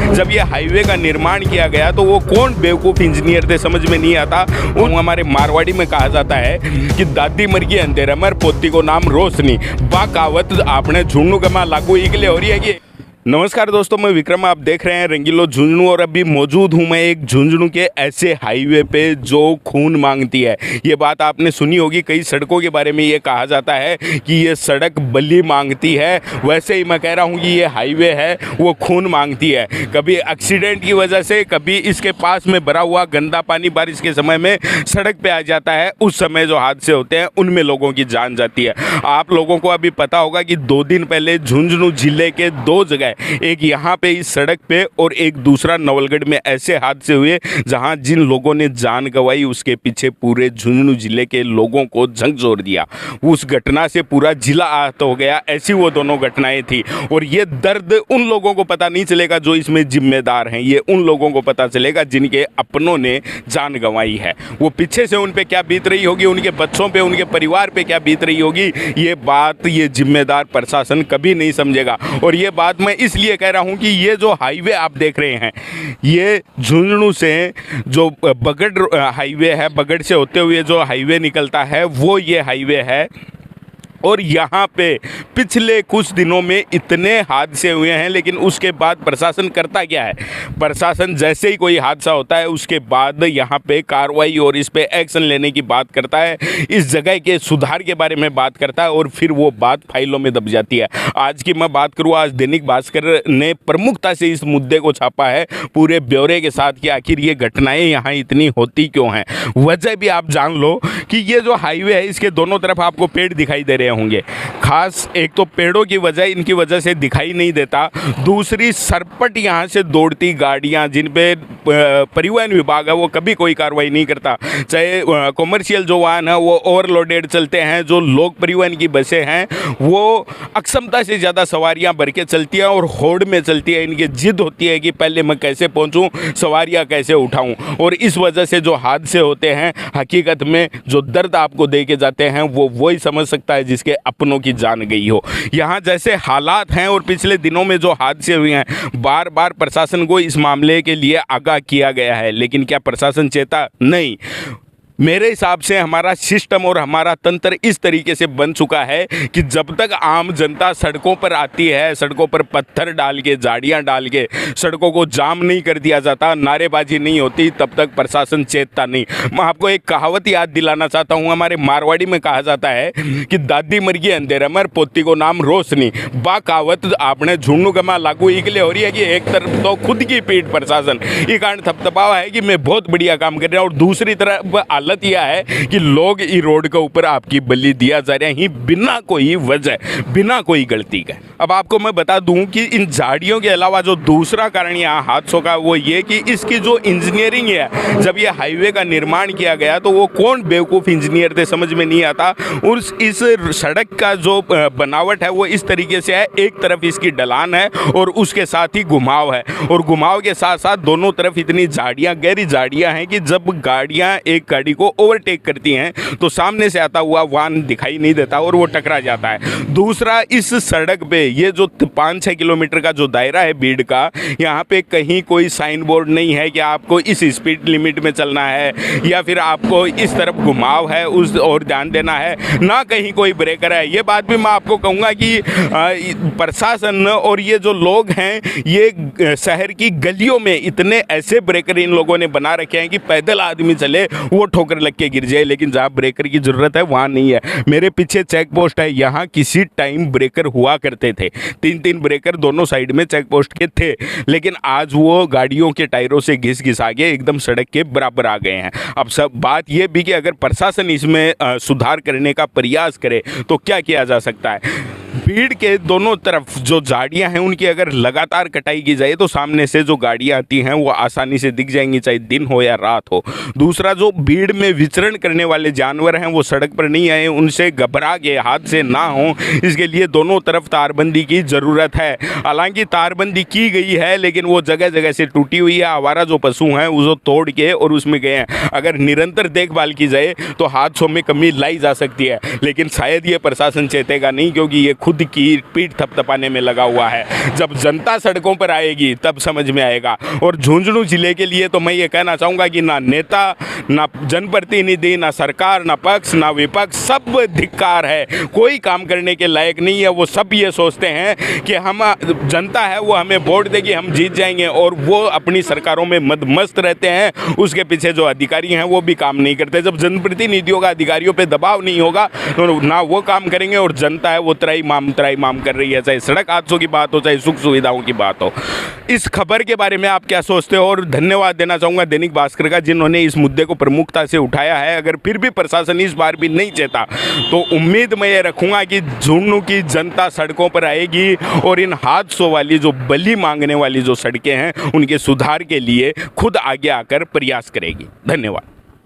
जब ये हाईवे का निर्माण किया गया तो वो कौन बेवकूफ़ इंजीनियर थे समझ में नहीं आता। उन हमारे मारवाड़ी में कहा जाता है कि दादी मर गई अंधेरा मर पोती को नाम रोशनी बाकावत आपने झुंडू गमा लागू इकले हो रही है कि। नमस्कार दोस्तों, मैं विक्रम, आप देख रहे हैं रंगीलो झुंझुनू और अभी मौजूद हूं मैं एक झुंझुनू के ऐसे हाईवे पे जो खून मांगती है। ये बात आपने सुनी होगी, कई सड़कों के बारे में ये कहा जाता है कि ये सड़क बलि मांगती है। वैसे ही मैं कह रहा हूं कि ये हाईवे है वो खून मांगती है। कभी एक्सीडेंट की वजह से, कभी इसके पास में भरा हुआ गंदा पानी बारिश के समय में सड़क पे आ जाता है, उस समय जो हादसे होते हैं उनमें लोगों की जान जाती है। आप लोगों को अभी पता होगा कि 2 दिन पहले झुंझुनू जिले के 2 जगह, एक यहाँ पे इस सड़क पे और एक दूसरा नवलगढ़ में ऐसे हादसे हुए जहाँ जिन लोगों ने जान गंवाई उसके पीछे पूरे झुंझुनू जिले के लोगों को झकझोर दिया। उस घटना से पूरा जिला आहत हो गया। ऐसी वो दोनों घटनाएं थी और ये दर्द उन लोगों को पता नहीं चलेगा जो इसमें जिम्मेदार हैं। ये उन लोगों को पता चलेगा जिनके अपनों ने जान गंवाई है। वो पीछे से उन पे क्या बीत रही होगी, उनके बच्चों पे, उनके परिवार पे क्या बीत रही होगी, ये बात ये जिम्मेदार प्रशासन कभी नहीं समझेगा। और ये बात मैं इसलिए कह रहा हूं कि ये जो हाईवे आप देख रहे हैं, ये झुंझुनू से जो बगड़ हाईवे है, बगड़ से होते हुए जो हाईवे निकलता है वो ये हाईवे है। और यहाँ पे पिछले कुछ दिनों में इतने हादसे हुए हैं, लेकिन उसके बाद प्रशासन करता क्या है? प्रशासन जैसे ही कोई हादसा होता है उसके बाद यहाँ पे कार्रवाई और इस पे एक्शन लेने की बात करता है, इस जगह के सुधार के बारे में बात करता है और फिर वो बात फाइलों में दब जाती है। आज की मैं बात करूँ, आज दैनिक भास्कर ने प्रमुखता से इस मुद्दे को छापा है पूरे ब्यौरे के साथ कि आखिर ये घटनाएँ यहाँ इतनी होती क्यों हैं। वजह भी आप जान लो कि ये जो हाईवे है इसके दोनों तरफ आपको पेड़ दिखाई दे रहे होंगे। खास एक तो पेड़ों की वजह, इनकी वजह से दिखाई नहीं देता। दूसरी, सरपट यहाँ से दौड़ती गाड़ियाँ जिन पे परिवहन विभाग है वो कभी कोई कार्रवाई नहीं करता। चाहे कॉमर्शियल जो वाहन है वो ओवरलोडेड चलते हैं, जो लोक परिवहन की बसें हैं वो अक्षमता से ज़्यादा सवारियाँ भर के चलती हैं और होड़ में चलती है। इनकी जिद होती है कि पहले मैं कैसे पहुँचूँ, सवारियाँ कैसे उठाऊँ। और इस वजह से जो हादसे होते हैं, हकीकत में जो दर्द आपको दे के जाते हैं वो वही समझ सकता है जिसके अपनों की जान गई हो। यहाँ जैसे हालात हैं और पिछले दिनों में जो हादसे हुए हैं, बार बार प्रशासन को इस मामले के लिए आगाह किया गया है, लेकिन क्या प्रशासन चेता? नहीं। मेरे हिसाब से हमारा सिस्टम और हमारा तंत्र इस तरीके से बन चुका है कि जब तक आम जनता सड़कों पर आती है, सड़कों पर पत्थर डाल के, झाड़ियाँ डाल के सड़कों को जाम नहीं कर दिया जाता, नारेबाजी नहीं होती, तब तक प्रशासन चेतता नहीं। मैं आपको एक कहावत याद दिलाना चाहता हूँ। हमारे मारवाड़ी में कहा जाता है कि दादी मर गई अंधेरा मर पोती को नाम रोशनी बाकावत आपने झुंडू गमा लागू इकले हो रही है कि एक तरफ तो खुद की पीठ प्रशासन ये कारण थपथपावा है कि मैं बहुत बढ़िया काम कर रहा हूँ और दूसरी तरफ हालत यह है कि लोग इस रोड के ऊपर आपकी बलि दिया जा रहे हैं बिना कोई वजह, बिना कोई गलती के। अब आपको मैं बता दूं कि इन झाड़ियों के अलावा जो दूसरा कारण यहाँ हादसों का वो ये कि इसकी जो इंजीनियरिंग है, जब ये हाईवे का निर्माण किया गया तो वो कौन बेवकूफ़ इंजीनियर थे समझ में नहीं आता। उस इस सड़क का जो बनावट है वो इस तरीके से है, एक तरफ इसकी ढलान है और उसके साथ ही घुमाव है, और घुमाव के साथ साथ दोनों तरफ इतनी झाड़ियाँ, गहरी झाड़ियाँ हैं कि जब गाड़ियाँ एक गाड़ी को ओवरटेक करती हैं तो सामने से आता हुआ वाहन दिखाई नहीं देता और वो टकरा जाता है। दूसरा, इस सड़क पे ये जो 5-6 किलोमीटर का जो दायरा है भीड़ का, यहाँ पे कहीं कोई साइन बोर्ड नहीं है कि आपको इस स्पीड लिमिट में चलना है या फिर आपको इस तरफ घुमाव है उस और ध्यान देना है, ना कहीं कोई ब्रेकर है। ये बात भी मैं आपको कहूँगा कि प्रशासन और ये जो लोग हैं, ये शहर की गलियों में इतने ऐसे ब्रेकर इन लोगों ने बना रखे हैं कि पैदल आदमी चले वो ठोकर लग के गिर जाए, लेकिन जहाँ ब्रेकर की ज़रूरत है वहाँ नहीं है। मेरे पीछे चेक पोस्ट है, यहाँ किसी टाइम ब्रेकर हुआ करते थे, 3-3 ब्रेकर दोनों साइड में चेक पोस्ट के थे, लेकिन आज वो गाड़ियों के टायरों से घिस घिस आगे एकदम सड़क के बराबर आ गए हैं। अब सब बात ये भी कि अगर प्रशासन इसमें सुधार करने का प्रयास करे तो क्या किया जा सकता है। भीड़ के दोनों तरफ जो झाड़ियां हैं उनकी अगर लगातार कटाई की जाए तो सामने से जो गाड़ियां आती हैं वो आसानी से दिख जाएंगी, चाहे दिन हो या रात हो। दूसरा, जो भीड़ में विचरण करने वाले जानवर हैं वो सड़क पर नहीं आए, उनसे घबरा के हादसे ना हो, इसके लिए दोनों तरफ तारबंदी की ज़रूरत है। हालांकि तारबंदी की गई है लेकिन वो जगह जगह से टूटी हुई है। आवारा जो पशु हैं उसको तोड़ के और उसमें गए हैं। अगर निरंतर देखभाल की जाए तो हादसों में कमी लाई जा सकती है, लेकिन शायद ये प्रशासन चेतेगा नहीं, क्योंकि ये खुद की पीठ थपथपाने में लगा हुआ है। जब जनता सड़कों पर आएगी तब समझ में आएगा। और झुंझुनू जिले के लिए तो मैं ये कहना चाहूँगा कि ना नेता, ना जनप्रतिनिधि, ना सरकार, ना पक्ष, ना विपक्ष, सब धिक्कार है। कोई काम करने के लायक नहीं है। वो सब ये सोचते हैं कि हम जनता है वो हमें वोट देगी, हम जीत जाएंगे, और वो अपनी सरकारों में मदमस्त रहते हैं। उसके पीछे जो अधिकारी हैं वो भी काम नहीं करते। जब जनप्रतिनिधियों का अधिकारियों पे दबाव नहीं होगा तो ना वो काम करेंगे, और जनता है वो त्राही माम कर रही है, चाहे सड़क हादसों की बात हो, चाहे सुख सुविधाओं की बात हो। इस खबर के बारे में आप क्या सोचते हो? और धन्यवाद देना चाहूँगा दैनिक भास्कर का, जिन्होंने इस मुद्दे को प्रमुखता से उठाया है। अगर फिर भी प्रशासन इस बार भी नहीं चेता तो उम्मीद मैं ये रखूँगा कि झुंझुनू की जनता सड़कों पर आएगी और इन हादसों वाली जो बलि मांगने वाली जो सड़कें हैं उनके सुधार के लिए खुद आगे आकर प्रयास करेगी। धन्यवाद।